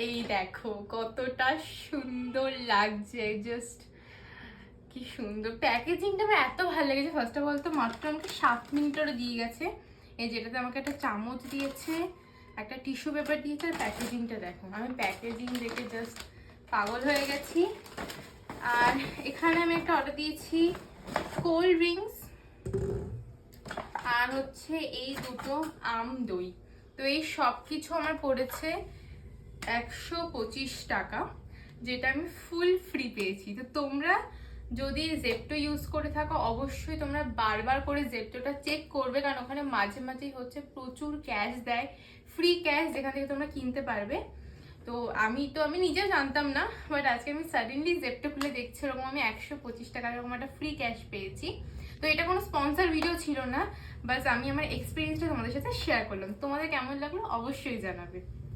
এই দেখো কতটা সুন্দর লাগছে, জাস্ট কি সুন্দর প্যাকেজিংটা। আমার এত ভালো লেগেছে। ফার্স্ট অফ অল তো মাত্র আমাকে 7 মিনিটেরও দিয়ে গেছে। এই যেটাতে আমাকে একটা চামচ দিয়েছে, একটা টিস্যু পেপার দিয়েছে, আর প্যাকেজিংটা দেখো। আমি প্যাকেজিং দেখে জাস্ট পাগল হয়ে গেছি। আর এখানে আমি একটা অর্ডার দিয়েছি কোল্ড ড্রিঙ্কস, আর হচ্ছে এই দুটো আম দই। তো এই সব কিছু আমার পড়েছে 125 টাকা, যেটা আমি ফুল ফ্রি পেয়েছি। তো তোমরা যদি জেপ্টো ইউজ করে থাকো অবশ্যই তোমরা বারবার করে জেপ্টোটা চেক করবে, কারণ ওখানে মাঝে মাঝেই হচ্ছে প্রচুর ক্যাশ দেয়, ফ্রি ক্যাশ, যেখান থেকে তোমরা কিনতে পারবে। তো আমি নিজেও জানতাম না, বাট আজকে আমি সাডেনলি জেপ্টো খুলে দেখছি ওরকম আমি 125 টাকা এরকম একটা ফ্রি ক্যাশ পেয়েছি। তো এটা কোনো স্পন্সর ভিডিও ছিল না, বাস আমি আমার এক্সপিরিয়েন্সটা তোমাদের সাথে শেয়ার করলাম। তোমাদের কেমন লাগলো অবশ্যই জানাবে।